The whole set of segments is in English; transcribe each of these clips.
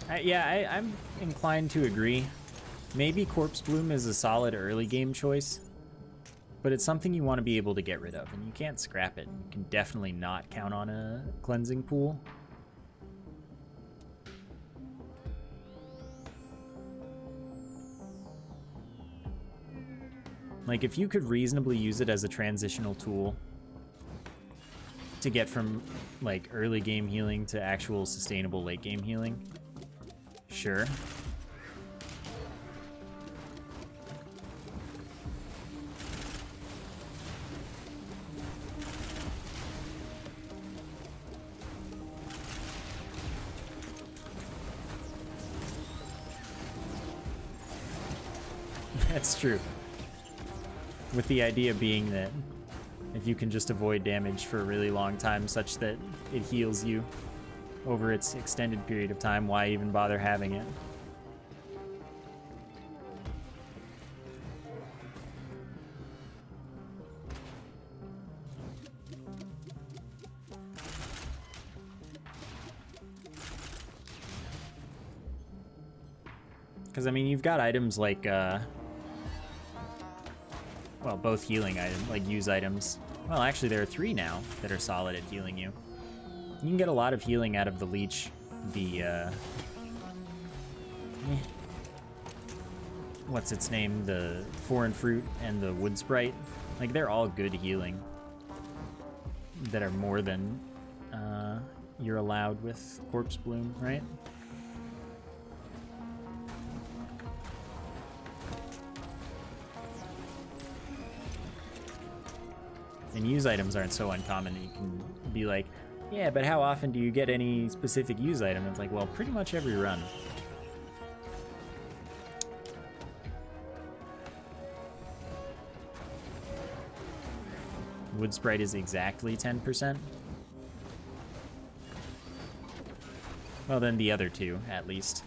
I'm inclined to agree. Maybe Corpse Bloom is a solid early game choice, but it's something you want to be able to get rid of, and you can't scrap it. You can definitely not count on a cleansing pool. Like, if you could reasonably use it as a transitional tool to get from, like, early game healing to actual sustainable late game healing, sure. That's true. With the idea being that if you can just avoid damage for a really long time such that it heals you over its extended period of time, why even bother having it? Because, I mean, you've got items like, well, both healing items, like use items. Well, actually, there are 3 now that are solid at healing you. You can get a lot of healing out of the leech, the, what's its name? The foreign fruit and the wood sprite. Like, they're all good healing that are more than you're allowed with Corpse Bloom, right? And use items aren't so uncommon that you can be like, yeah, but how often do you get any specific use item? It's like, well, pretty much every run. Wood Sprite is exactly 10%. Well, then the other 2, at least.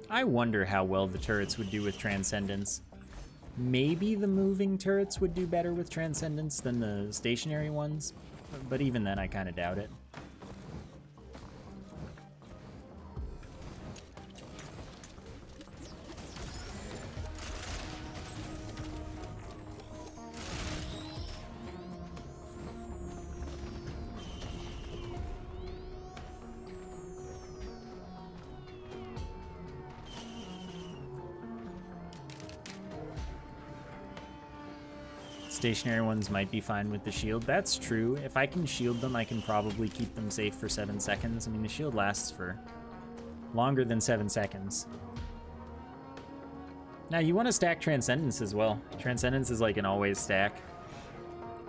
I wonder how well the turrets would do with Transcendence. Maybe the moving turrets would do better with Transcendence than the stationary ones, but even then I kind of doubt it. Stationary ones might be fine with the shield. That's true. If I can shield them, I can probably keep them safe for 7 seconds. I mean, the shield lasts for longer than 7 seconds. Now, you want to stack Transcendence as well. Transcendence is like an always stack.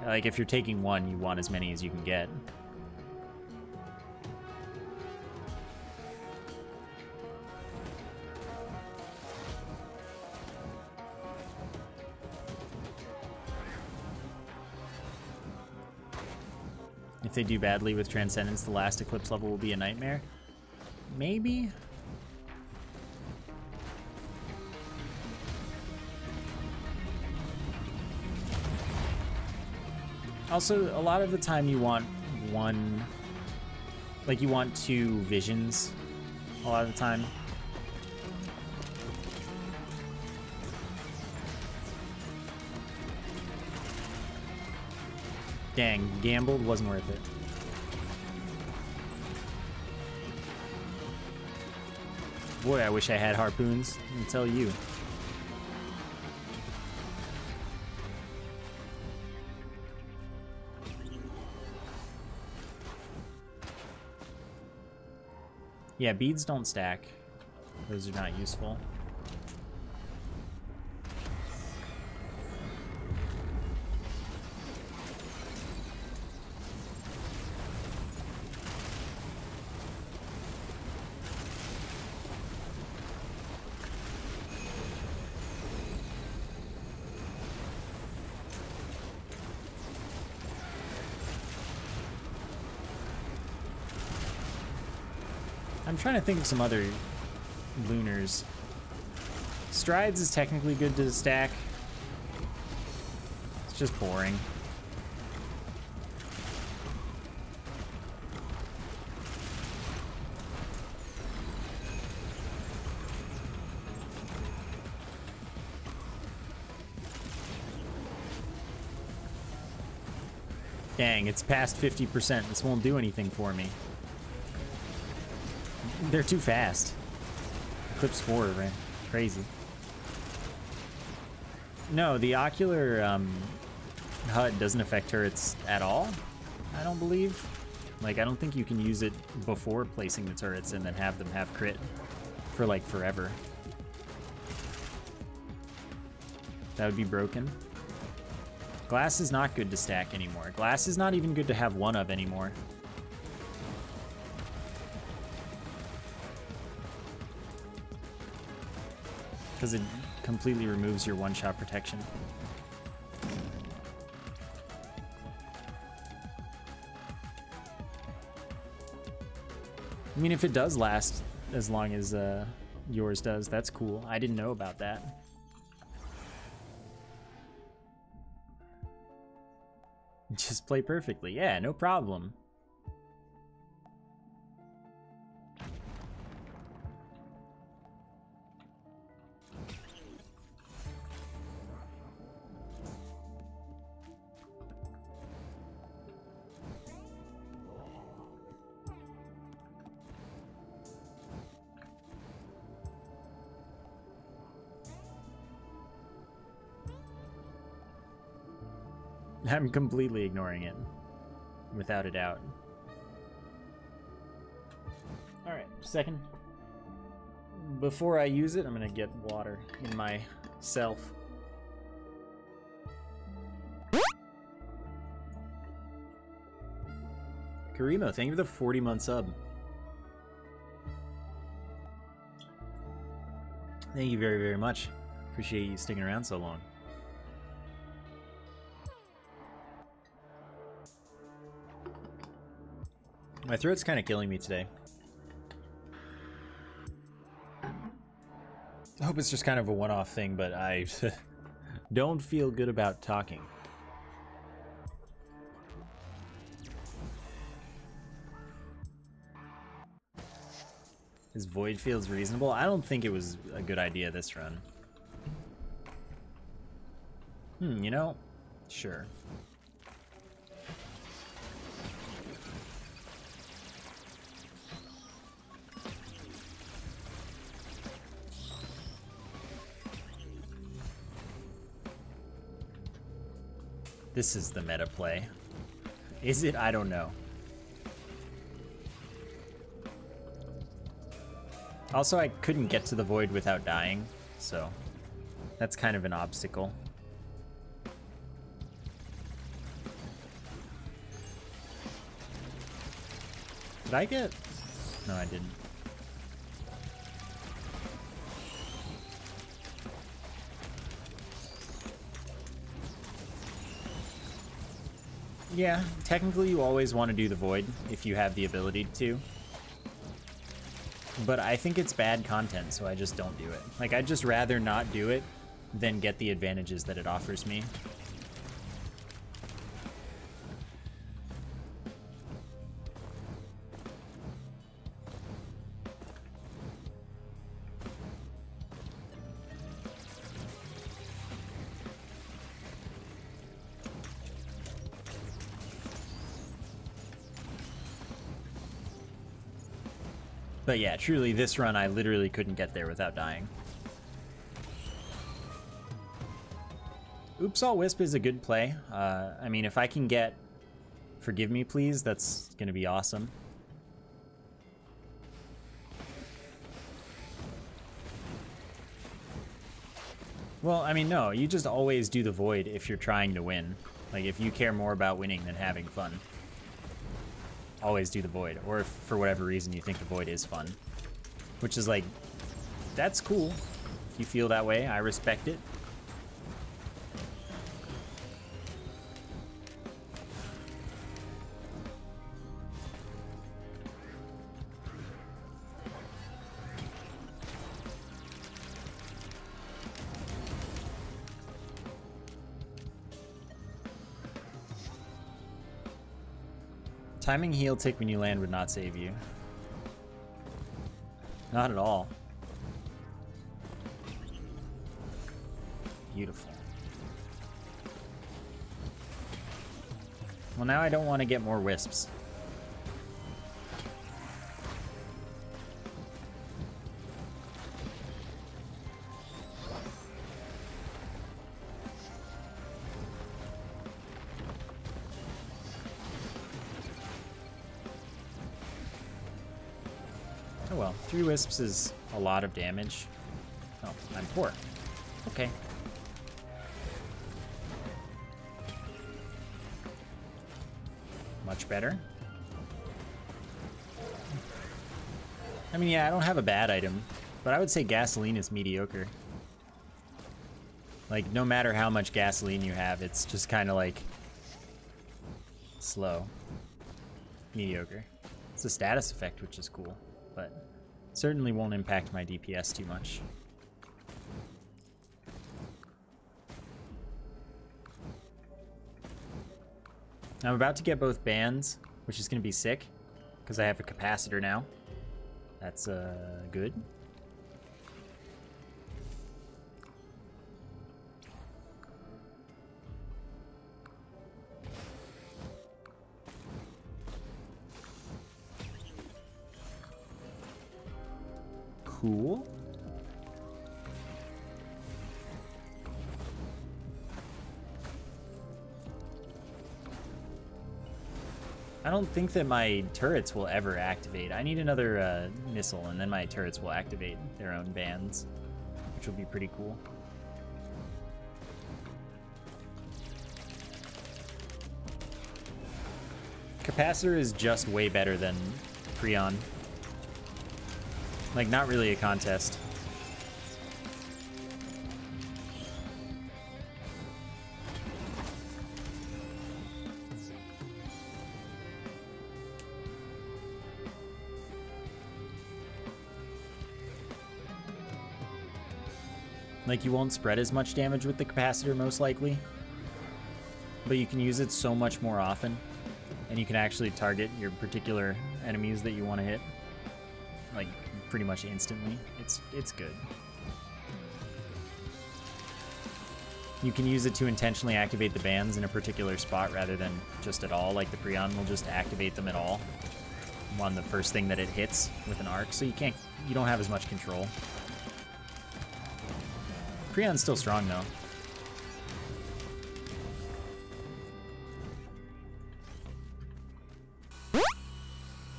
Like, if you're taking one, you want as many as you can get. If they do badly with Transcendence, the last Eclipse level will be a nightmare. Maybe? Also, a lot of the time you want one... Like, you want 2 visions a lot of the time. Dang, gambled, wasn't worth it. Boy, I wish I had harpoons. Let me tell you. Yeah, beads don't stack. Those are not useful. I'm trying to think of some other lunars. Strides is technically good to stack. It's just boring. Dang, it's past 50%. This won't do anything for me. They're too fast. Eclipse 4, right? Crazy. No, the ocular HUD doesn't affect turrets at all, I don't believe. Like, I don't think you can use it before placing the turrets and then have them have crit for, like, forever. That would be broken. Glass is not good to stack anymore. Glass is not even good to have one of anymore. Because it completely removes your one-shot protection. I mean, if it does last as long as yours does, that's cool. I didn't know about that. Just play perfectly. Yeah, no problem. I'm completely ignoring it, without a doubt. Alright, second. Before I use it, I'm gonna get water in myself. Karimo, thank you for the 40-month sub. Thank you very, very much. Appreciate you sticking around so long. My throat's kind of killing me today. I hope it's just kind of a one-off thing, but I don't feel good about talking. His void feels reasonable. I don't think it was a good idea this run. You know, sure. This is the meta play. Is it? I don't know. Also, I couldn't get to the void without dying, so that's kind of an obstacle. Did I get? No, I didn't. Yeah, technically you always want to do the void if you have the ability to. But I think it's bad content, so I just don't do it. Like, I'd just rather not do it than get the advantages that it offers me. But yeah, truly, this run I literally couldn't get there without dying. Oops All Wisp is a good play. I mean, if I can get Forgive Me Please, that's gonna be awesome. Well, I mean, no, you just always do the void if you're trying to win. Like, if you care more about winning than having fun. Always do the void, or if for whatever reason you think the void is fun, which is like, that's cool. If you feel that way, I respect it. Timing heal tick when you land would not save you. Not at all. Beautiful. Well, now I don't want to get more wisps. Oh well, 3 wisps is a lot of damage. Oh, I'm poor. Okay. Much better. I mean, yeah, I don't have a bad item, but I would say gasoline is mediocre. Like, no matter how much gasoline you have, it's just kind of like slow. Mediocre. It's a status effect, which is cool, but certainly won't impact my DPS too much. I'm about to get both bands, which is going to be sick, because I have a capacitor now. That's good. Cool. I don't think that my turrets will ever activate. I need another missile, and then my turrets will activate their own bands, which will be pretty cool. Capacitor is just way better than Freon. Like, not really a contest. Like, you won't spread as much damage with the capacitor, most likely. But you can use it so much more often. And you can actually target your particular enemies that you want to hit. Like, pretty much instantly. It's good. You can use it to intentionally activate the bands in a particular spot rather than just at all. Like, the Prion will just activate them at all on the first thing that it hits with an arc. So you don't have as much control. Prion's still strong, though.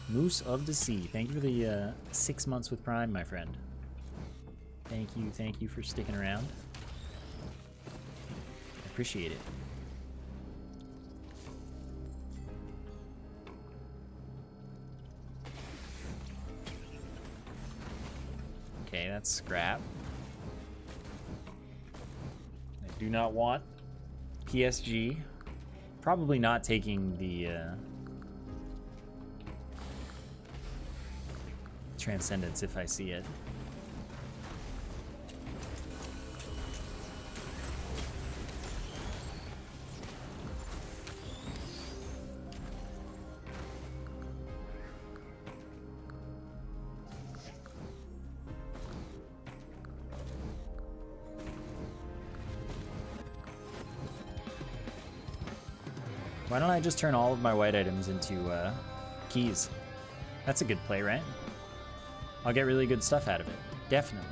Moose of the Sea. Thank you for the 6 months with Prime, my friend. Thank you for sticking around. Appreciate it. Okay, that's scrap. I do not want PSG. Probably not taking the Transcendence if I see it. Why don't I just turn all of my white items into keys? That's a good play, right? I'll get really good stuff out of it. Definitely.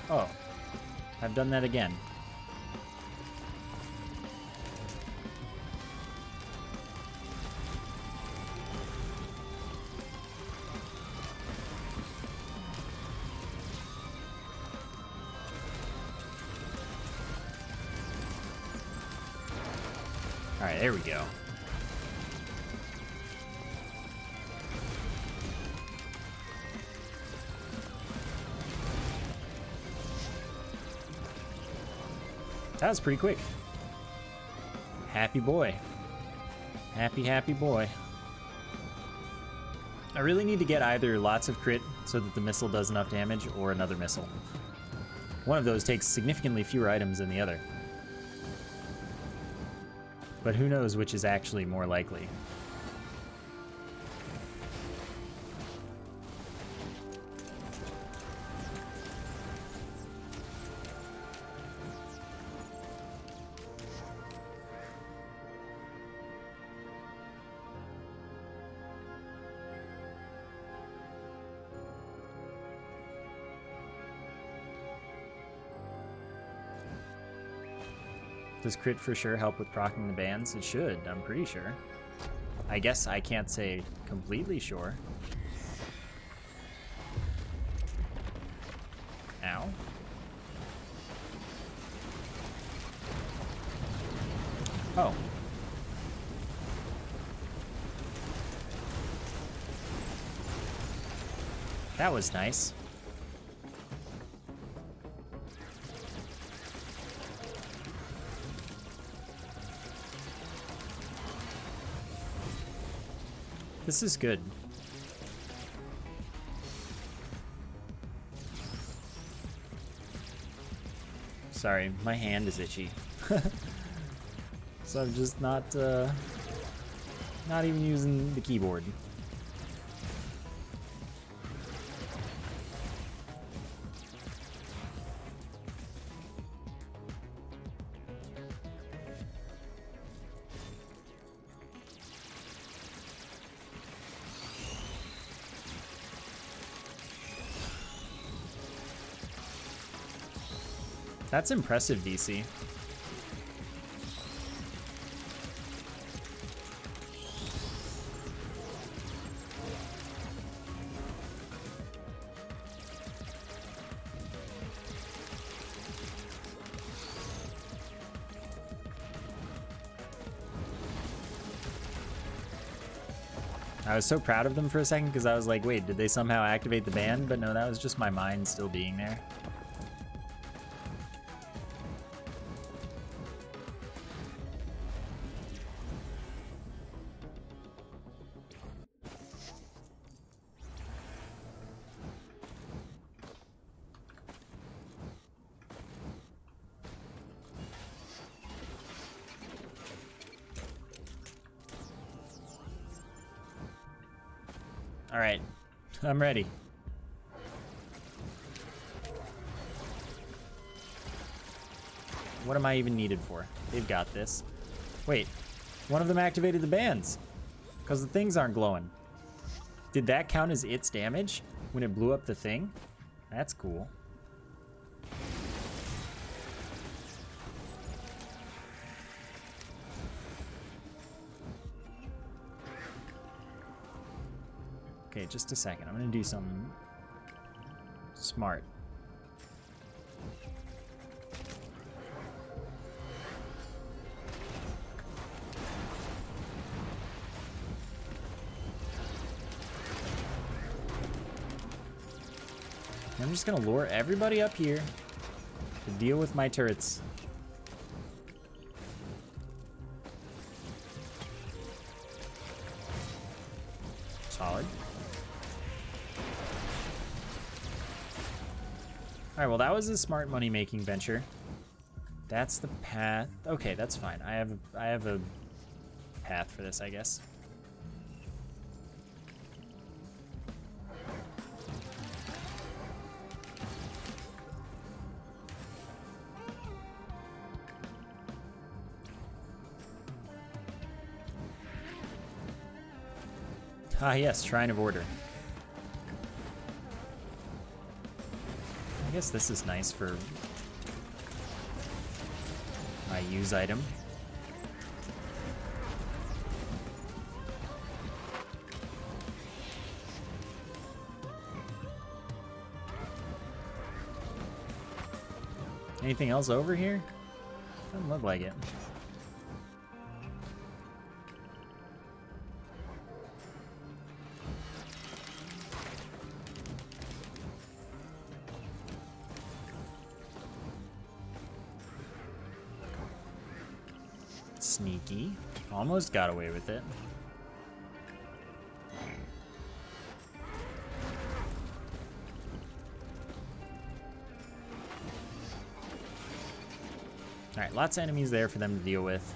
Oh, I've done that again. Alright, there we go. That was pretty quick. Happy boy. Happy boy. I really need to get either lots of crit so that the missile does enough damage, or another missile. One of those takes significantly fewer items than the other. But who knows which is actually more likely. Does crit for sure help with proccing the bands? It should, I'm pretty sure. I guess I can't say completely sure. Ow. Oh. That was nice. This is good. Sorry, my hand is itchy. So I'm just not even using the keyboard. That's impressive, DC. I was so proud of them for a second because I was like, wait, did they somehow activate the band? But no, that was just my mind still being there. All right, I'm ready. What am I even needed for? They've got this. Wait, one of them activated the bands because the things aren't glowing. Did that count as its damage when it blew up the thing? That's cool. Okay, just a second. I'm gonna do something smart. I'm just gonna lure everybody up here to deal with my turrets. Solid. All right, well, that was a smart money-making venture. That's the path. Okay, that's fine. I have a path for this, I guess. Ah, yes, Shrine of Order. I guess this is nice for my use item. Anything else over here? Doesn't look like it. Sneaky. Almost got away with it. Alright, lots of enemies there for them to deal with.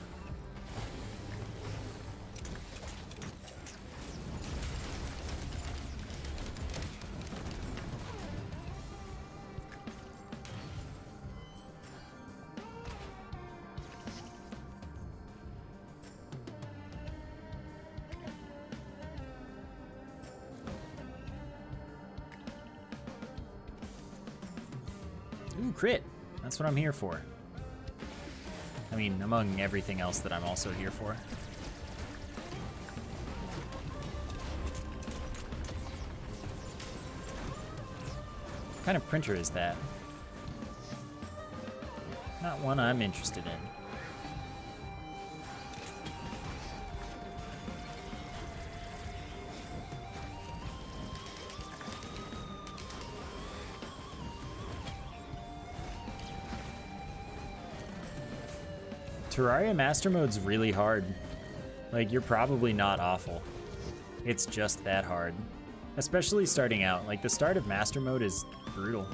Ooh, crit! That's what I'm here for. I mean, among everything else that I'm also here for. What kind of printer is that? Not one I'm interested in. Terraria Master Mode's really hard. Like, you're probably not awful. It's just that hard. Especially starting out. Like, the start of Master Mode is brutal.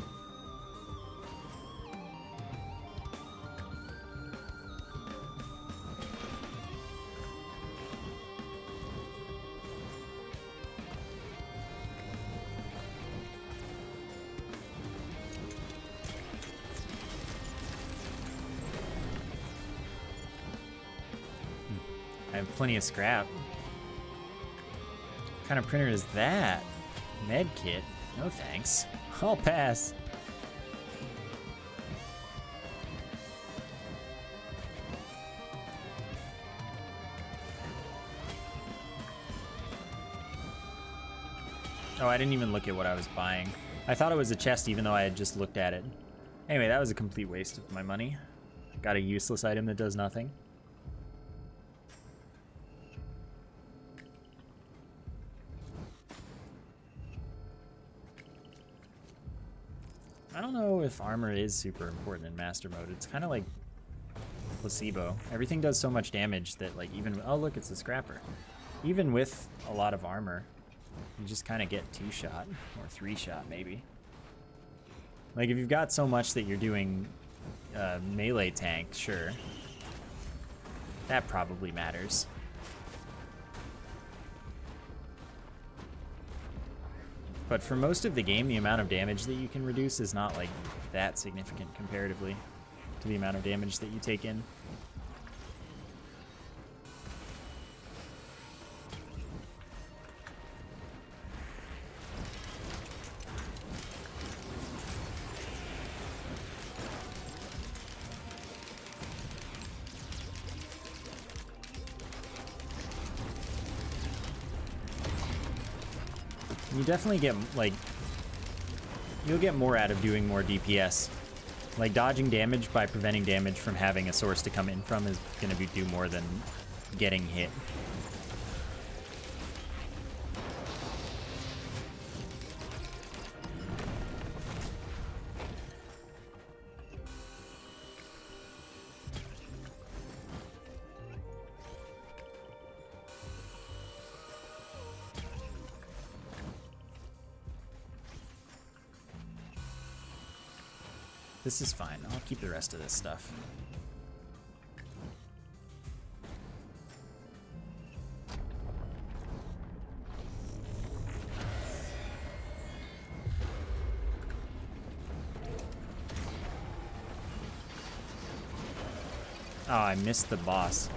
I have plenty of scrap. What kind of printer is that? Med kit? No thanks. I'll pass. Oh, I didn't even look at what I was buying. I thought it was a chest even though I had just looked at it. Anyway, that was a complete waste of my money. Got a useless item that does nothing. I don't know if armor is super important in Master Mode. It's kind of like placebo. Everything does so much damage that, like, even... Oh, look, it's a scrapper. Even with a lot of armor, you just kind of get 2-shot, or 3-shot, maybe. Like, if you've got so much that you're doing melee tank, sure. That probably matters. But for most of the game, the amount of damage that you can reduce is not, like, that significant comparatively to the amount of damage that you take in. You definitely get, like, you'll get more out of doing more DPS. Like, dodging damage by preventing damage from having a source to come in from is going to do more than getting hit. This is fine. I'll keep the rest of this stuff. Oh, I missed the boss.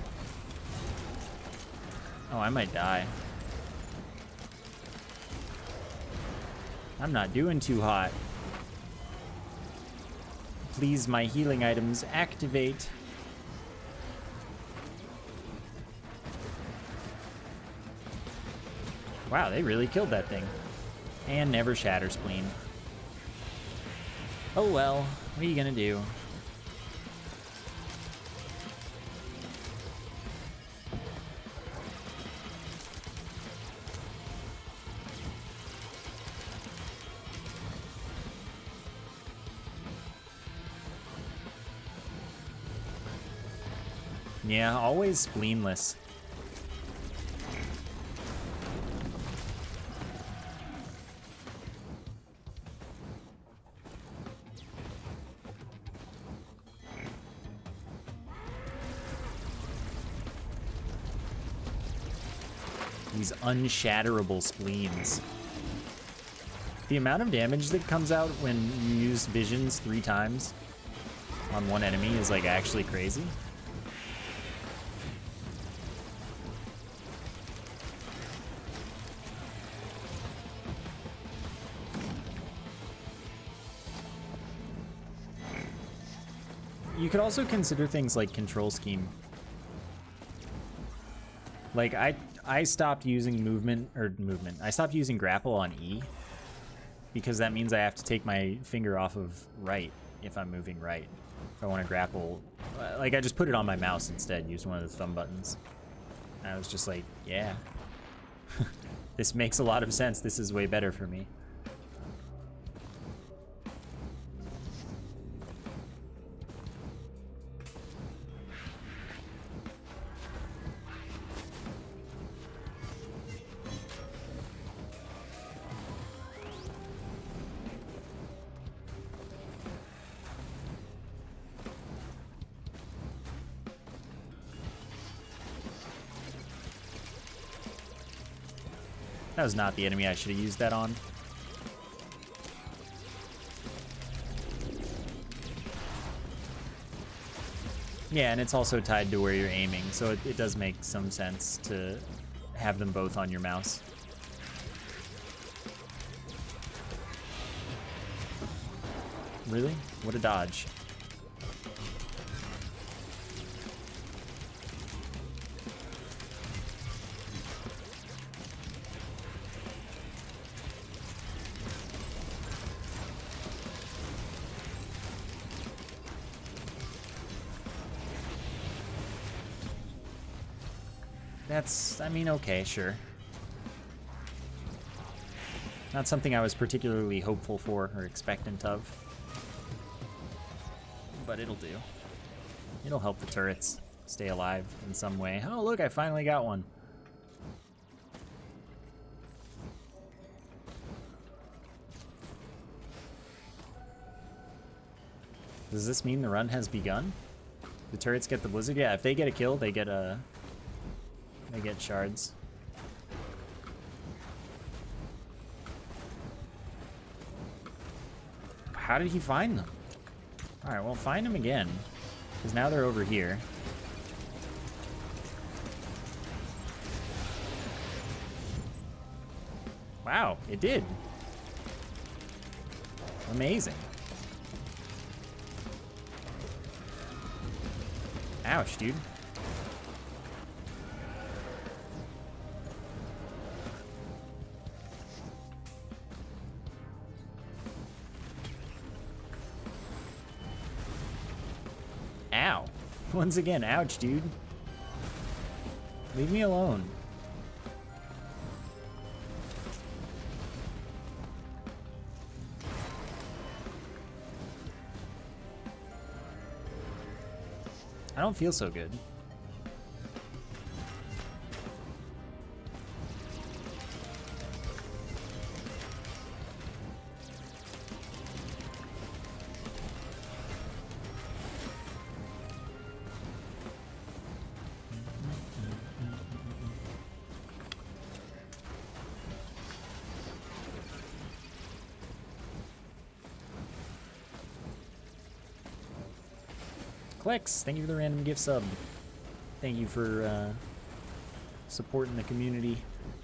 Oh, I might die. I'm not doing too hot. Please, my healing items activate. Wow, they really killed that thing. And never shatter spleen. Oh well, what are you gonna do? Yeah, always spleenless. These unshatterable spleens. The amount of damage that comes out when you use visions 3 times on one enemy is like actually crazy. You could also consider things like control scheme. Like I stopped using I stopped using grapple on E because that means I have to take my finger off of right if I'm moving right. If I want to grapple, like I just put it on my mouse instead, used one of the thumb buttons. And I was just like, yeah, this makes a lot of sense. This is way better for me. That was not the enemy I should have used that on. Yeah, and it's also tied to where you're aiming, so it does make some sense to have them both on your mouse. Really? What a dodge. That's, I mean, okay, sure. Not something I was particularly hopeful for or expectant of. But it'll do. It'll help the turrets stay alive in some way. Oh, look, I finally got one. Does this mean the run has begun? The turrets get the blizzard? Yeah, if they get a kill, they get shards. How did he find them? Alright, well, find them again. Because now they're over here. Wow, it did. Amazing. Ouch, dude. Ow. Once again, ouch, dude. Leave me alone. I don't feel so good. Clicks, thank you for the random gift sub. Thank you for supporting the community,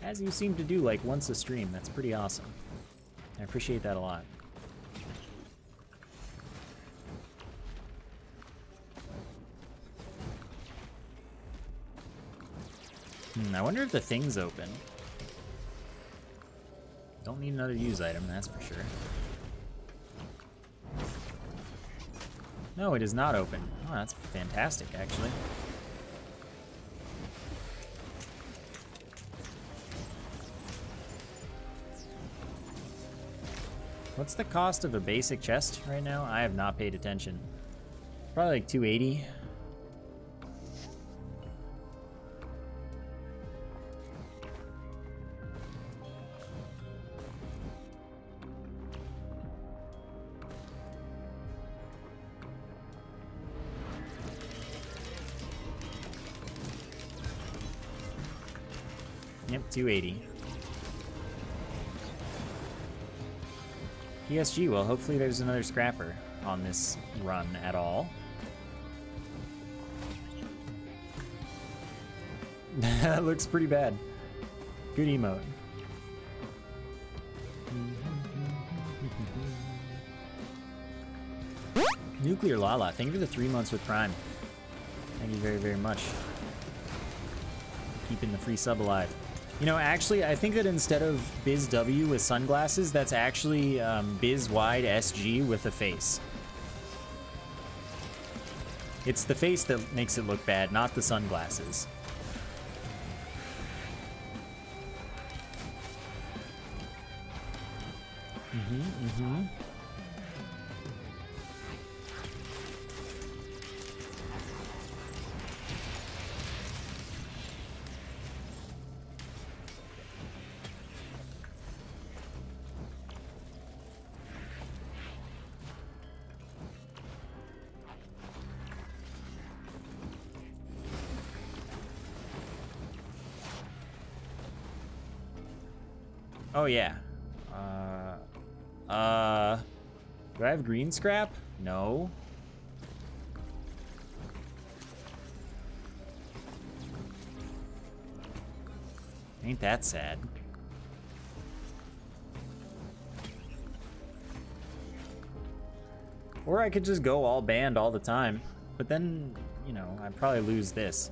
as you seem to do like once a stream. That's pretty awesome. I appreciate that a lot. I wonder if the thing's open. Don't need another use item, that's for sure. No, it is not open. Oh, that's fantastic, actually. What's the cost of a basic chest right now? I have not paid attention. Probably like 280. Yep, 280. PSG, well, hopefully there's another scrapper on this run at all. That looks pretty bad. Good emote. Nuclear Lala, thank you for the 3 months with Prime. Thank you very, very much. Keeping the free sub alive. You know, actually, I think that instead of Biz W with sunglasses, that's actually Biz Wide SG with a face. It's the face that makes it look bad, not the sunglasses. Oh, yeah. Do I have green scrap? No. Ain't that sad. Or I could just go all banned all the time, but then, you know, I'd probably lose this.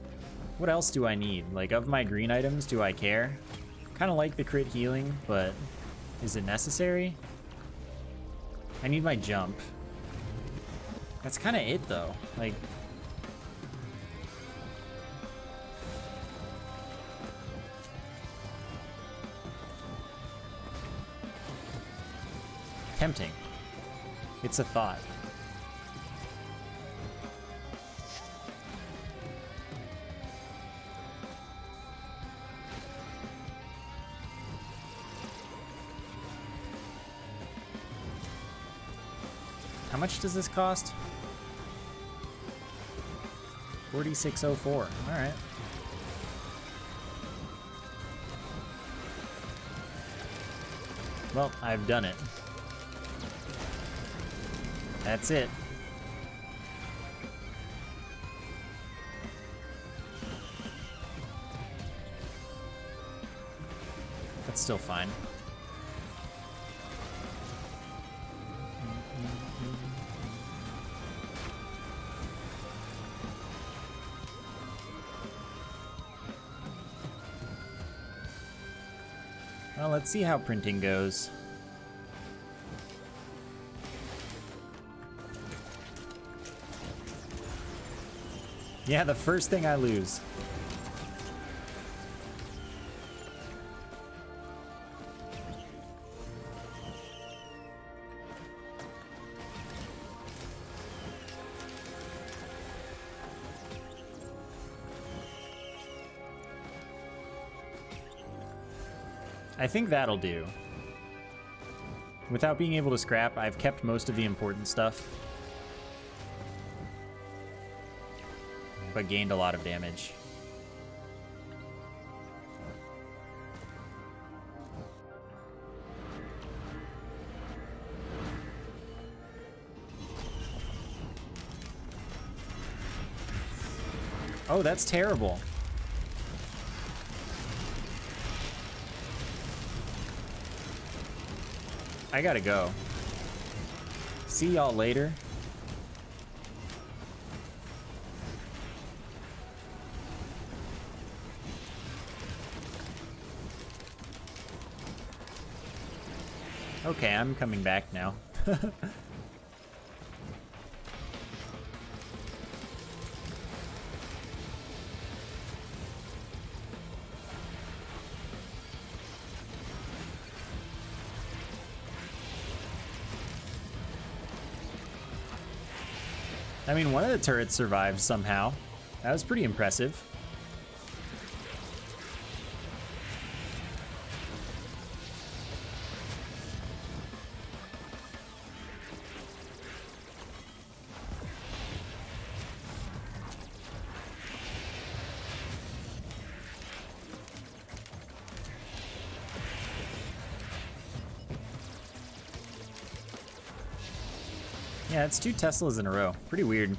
What else do I need? Like, of my green items, do I care? Kind of like the crit healing, but is it necessary? I need my jump. That's kind of it, though. Like, tempting. It's a thought. How much does this cost? 4604. All right. Well, I've done it. That's it. That's still fine. Well, let's see how printing goes. Yeah, the first thing I lose. I think that'll do. Without being able to scrap, I've kept most of the important stuff, but gained a lot of damage. Oh, that's terrible. I gotta go. See y'all later. Okay, I'm coming back now. I mean, one of the turrets survived somehow. That was pretty impressive. Yeah, it's 2 Teslas in a row. Pretty weird.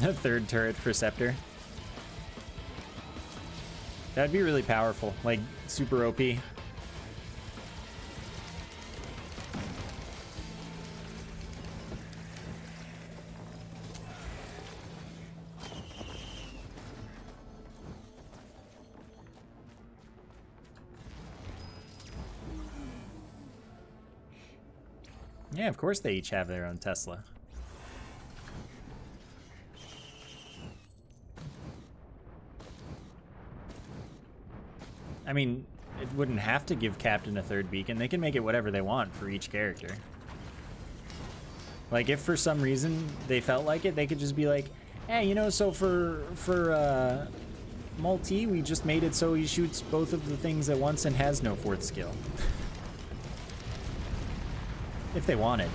A 3rd turret for Scepter. That'd be really powerful, like super OP. Yeah, of course they each have their own Tesla. I mean, it wouldn't have to give Captain a 3rd beacon. They can make it whatever they want for each character. Like, if for some reason they felt like it, they could just be like, hey, you know, so for Multi, we just made it so he shoots both of the things at once and has no 4th skill. If they wanted.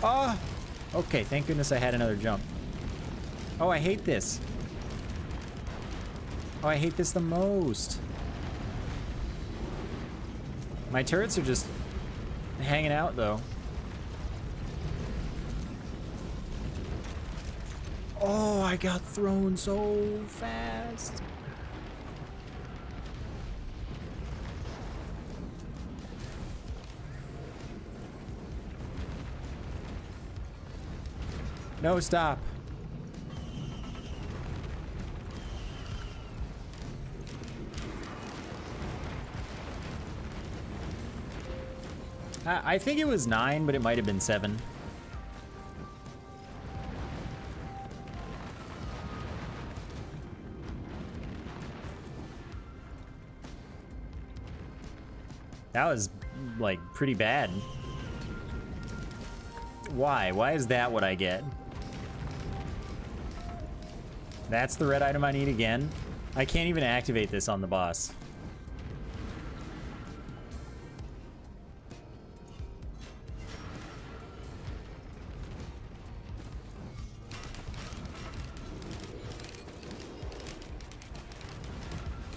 Oh! Okay, thank goodness I had another jump. Oh, I hate this. Oh, I hate this the most. My turrets are just hanging out, though. Oh, I got thrown so fast. No, stop. I think it was 9, but it might have been 7. That was, like, pretty bad. Why? Why is that what I get? That's the red item I need again? I can't even activate this on the boss.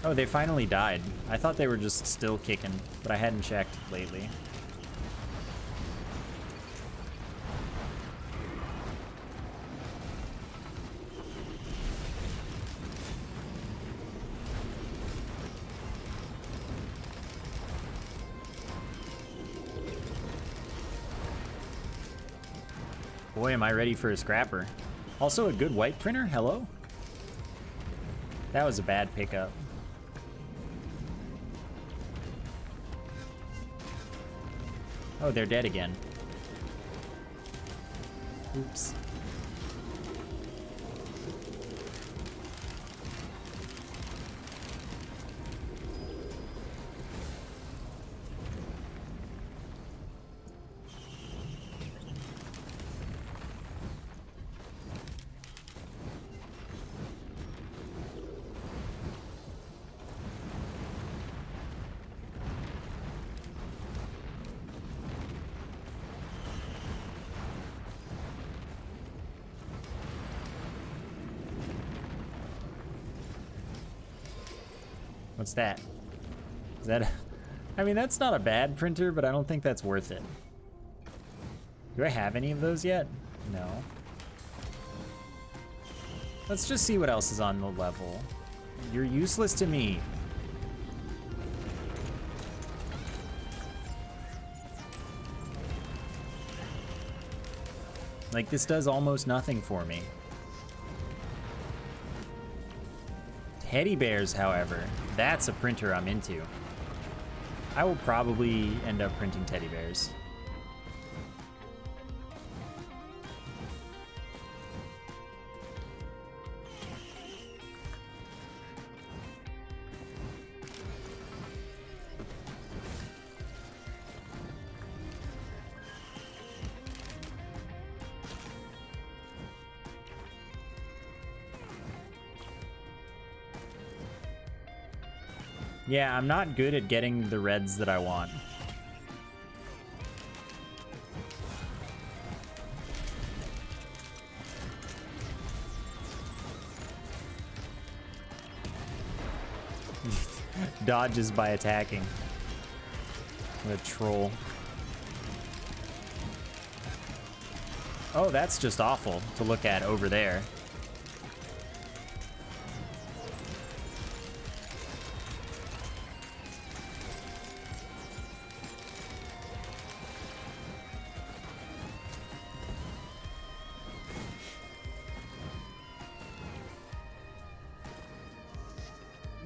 Oh, they finally died. I thought they were just still kicking, but I hadn't checked lately. Boy, am I ready for a scrapper. Also a good white printer, hello? That was a bad pickup. Oh, they're dead again. Oops. What's that? Is that I mean, that's not a bad printer, but I don't think that's worth it. Do I have any of those yet? No. Let's just see what else is on the level. You're useless to me. Like, this does almost nothing for me. Teddy bears, however, that's a printer I'm into. I will probably end up printing teddy bears. Yeah, I'm not good at getting the reds that I want. Dodges by attacking. What a troll. Oh, that's just awful to look at over there.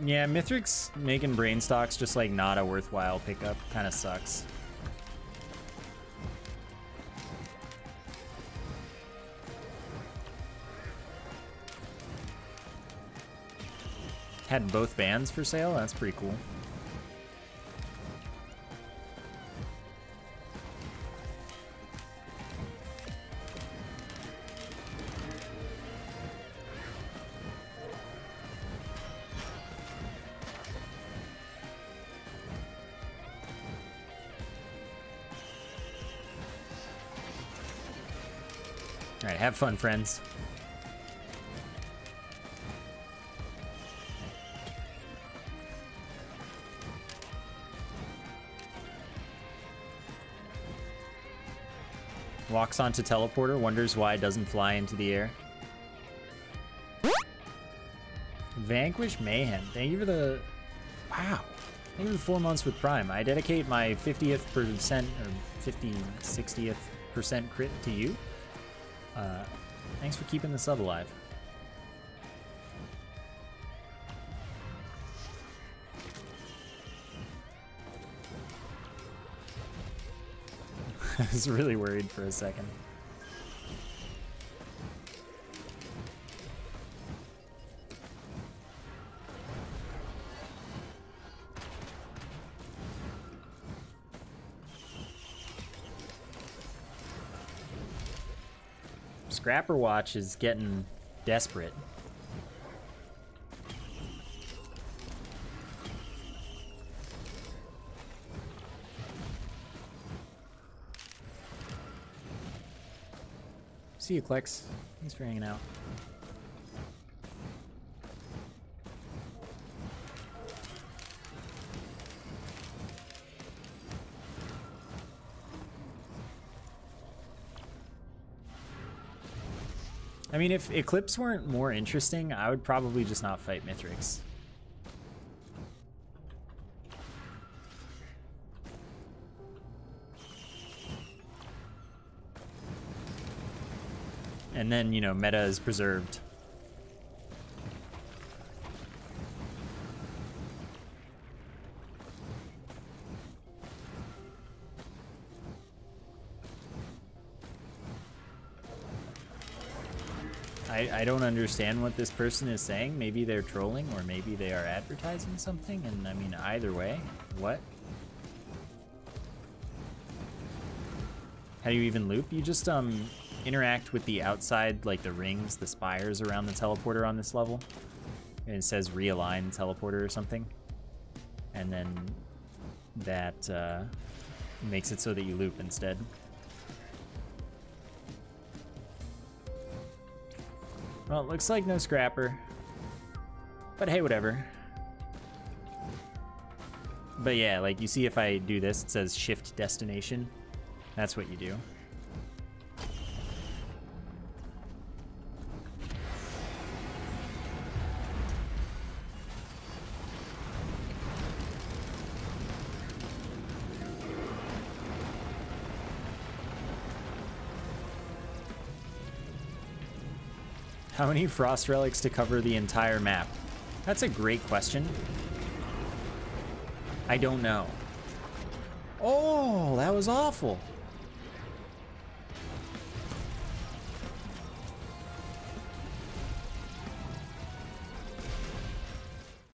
Yeah, Mithric's making Brainstock's just like not a worthwhile pickup. Kind of sucks. Had both bands for sale? That's pretty cool. All right, have fun, friends. Walks onto teleporter, wonders why it doesn't fly into the air. Vanquish Mayhem. Thank you for the... Wow. Thank you for the 4 months with Prime. I dedicate my 50th percent, or 60th percent crit to you. Thanks for keeping the sub alive. I was really worried for a second. Scrapper Watch is getting desperate. See you, Klex. Thanks for hanging out. I mean, if Eclipse weren't more interesting, I would probably just not fight Mithrix. And then, you know, meta is preserved. I don't understand what this person is saying. Maybe they're trolling, or maybe they are advertising something, and I mean, either way, what? How do you even loop? You just interact with the outside, like the rings, the spires around the teleporter on this level. And it says realign teleporter or something. And then that makes it so that you loop instead. Well, it looks like no scrapper. But hey, whatever. But yeah, like you see if I do this, it says shift destination. That's what you do. How many frost relics to cover the entire map? That's a great question. I don't know. Oh, that was awful.